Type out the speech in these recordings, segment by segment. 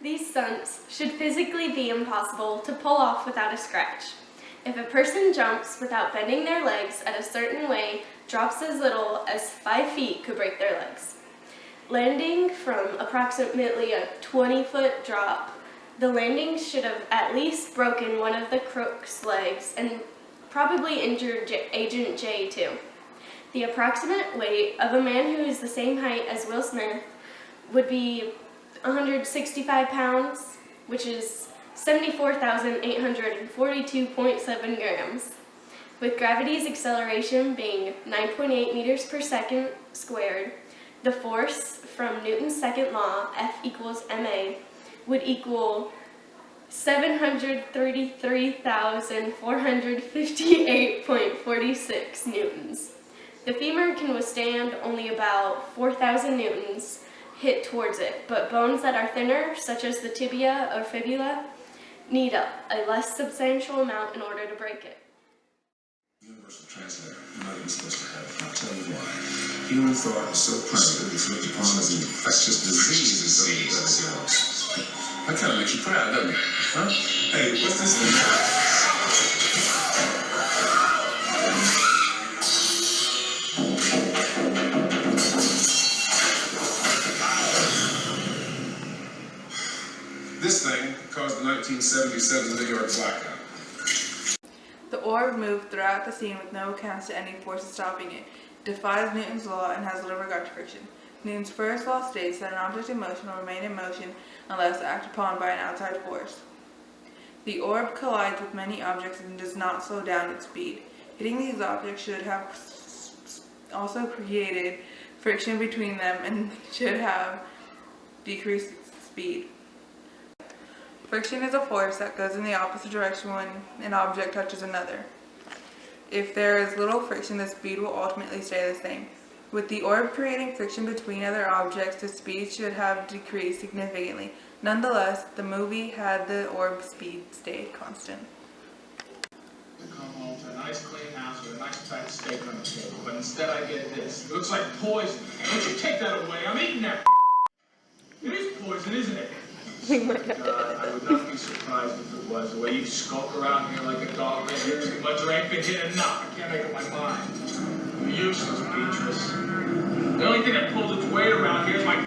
These stunts should physically be impossible to pull off without a scratch. If a person jumps without bending their legs at a certain way, drops as little as 5 feet could break their legs. Landing from approximately a 20-foot drop, the landing should have at least broken one of the crook's legs and probably injured Agent J too. The approximate weight of a man who is the same height as Will Smith would be 165 pounds, which is 74,842.7 grams, with gravity's acceleration being 9.8 meters per second squared. The force from Newton's second law, F equals ma, would equal 733,458.46 newtons. The femur can withstand only about 4,000 newtons hit towards it, but bones that are thinner, such as the tibia or fibula, need a less substantial amount in order to break it. Universal translator, you're not even supposed to have it. I'll tell you why. Human thought is so primitive, it's looked upon as an infectious disease instead of a deadly illness. That kind of makes you proud, doesn't it? Huh? Hey, what's this thing? This thing caused the 1977 New York blackout. The orb moved throughout the scene with no accounts to any forces stopping it. It defies Newton's law and has little regard to friction. Newton's first law states that an object in motion will remain in motion unless acted upon by an outside force. The orb collides with many objects and does not slow down its speed. Hitting these objects should have also created friction between them and should have decreased speed. Friction is a force that goes in the opposite direction when an object touches another. If there is little friction, the speed will ultimately stay the same. With the orb creating friction between other objects, the speed should have decreased significantly. Nonetheless, the movie had the orb speed stay constant. I come home to a nice clean house with a nice fat steak on the table, but instead I get this. It looks like poison. Don't you take that away? I'm eating that. It is poison, isn't it? God, I would not be surprised if it was. The way you skulk around here like a dog that hit too much or ain't been hit enough. I can't make up my mind. You're useless, Beatrice. The only thing that pulls its weight around here is my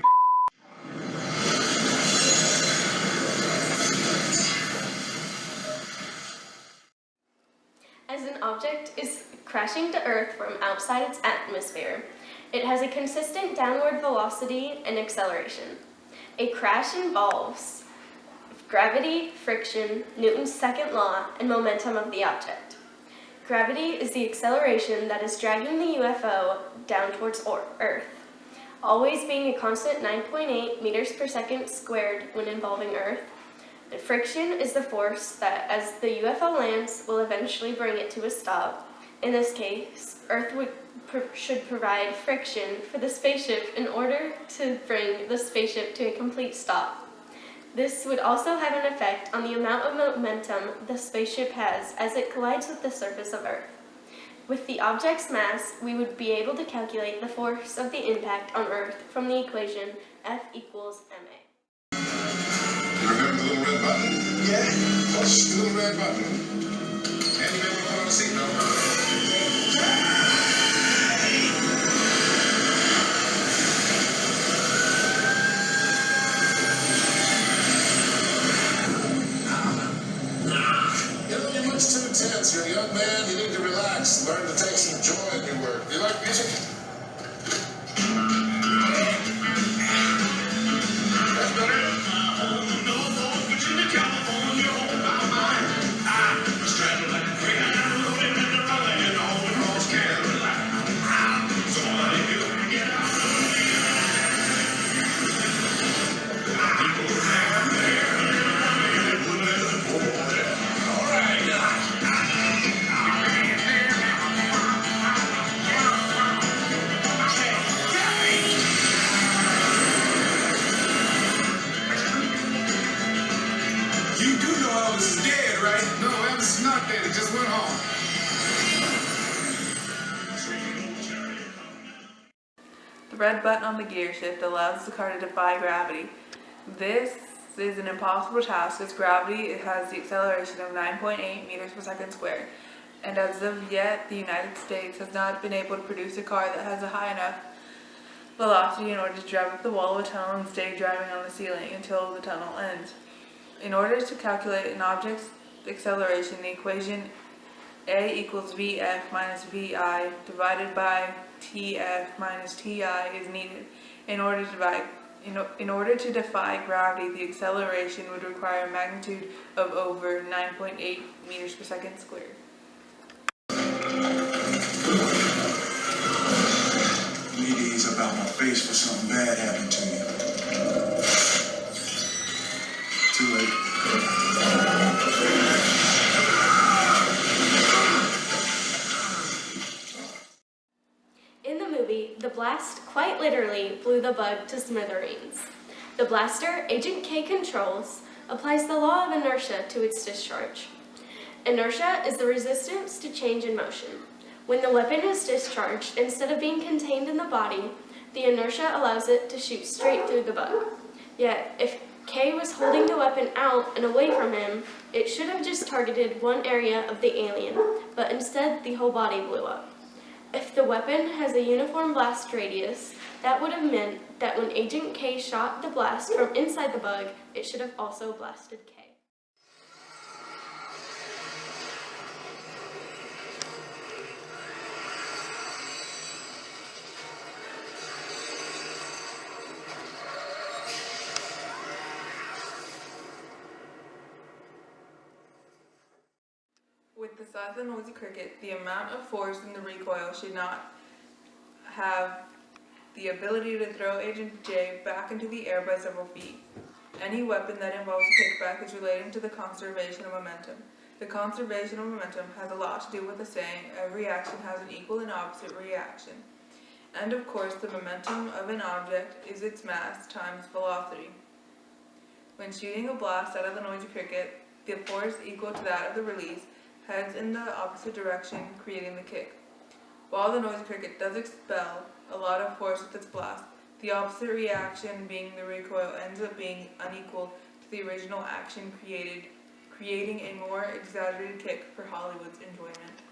As an object is crashing to Earth from outside its atmosphere, it has a consistent downward velocity and acceleration. A crash involves gravity, friction, Newton's second law, and momentum of the object. Gravity is the acceleration that is dragging the UFO down towards Earth, always being a constant 9.8 meters per second squared when involving Earth. And friction is the force that, as the UFO lands, will eventually bring it to a stop. In this case, Earth should provide friction for the spaceship in order to bring the spaceship to a complete stop. This would also have an effect on the amount of momentum the spaceship has as it collides with the surface of Earth. With the object's mass, we would be able to calculate the force of the impact on Earth from the equation F equals ma. You remember the little red button? Yeah. Push the little red button. And you may want to put on a seatbelt. It's too intense. You're a young man. You need to relax. Learn to take some joy in your work. Do you like music? That's better. It just went home. The red button on the gear shift allows the car to defy gravity. This is an impossible task as gravity has the acceleration of 9.8 meters per second squared. And as of yet, the United States has not been able to produce a car that has a high enough velocity in order to drive up the wall of a tunnel and stay driving on the ceiling until the tunnel ends. In order to calculate an object's acceleration, the equation A equals Vf minus Vi divided by Tf minus Ti is needed. In order to defy gravity, the acceleration would require a magnitude of over 9.8 meters per second squared. Media about my face for something bad happened to me. Too late. In the movie, the blast quite literally blew the bug to smithereens. The blaster Agent K controls applies the law of inertia to its discharge. Inertia is the resistance to change in motion. When the weapon is discharged, instead of being contained in the body, the inertia allows it to shoot straight through the bug. Yet, if K was holding the weapon out and away from him, it should have just targeted one area of the alien, but instead the whole body blew up. If the weapon has a uniform blast radius, that would have meant that when Agent K shot the blast from inside the bug, it should have also blasted K. With the size of the noisy cricket, the amount of force in the recoil should not have the ability to throw Agent J back into the air by several feet. Any weapon that involves a kickback is relating to the conservation of momentum. The conservation of momentum has a lot to do with the saying, every action has an equal and opposite reaction. And of course, the momentum of an object is its mass times velocity. When shooting a blast out of the noisy cricket, the force equal to that of the release heads in the opposite direction, creating the kick. While the noisy cricket does expel a lot of force with its blast, the opposite reaction, being the recoil, ends up being unequal to the original action creating a more exaggerated kick for Hollywood's enjoyment.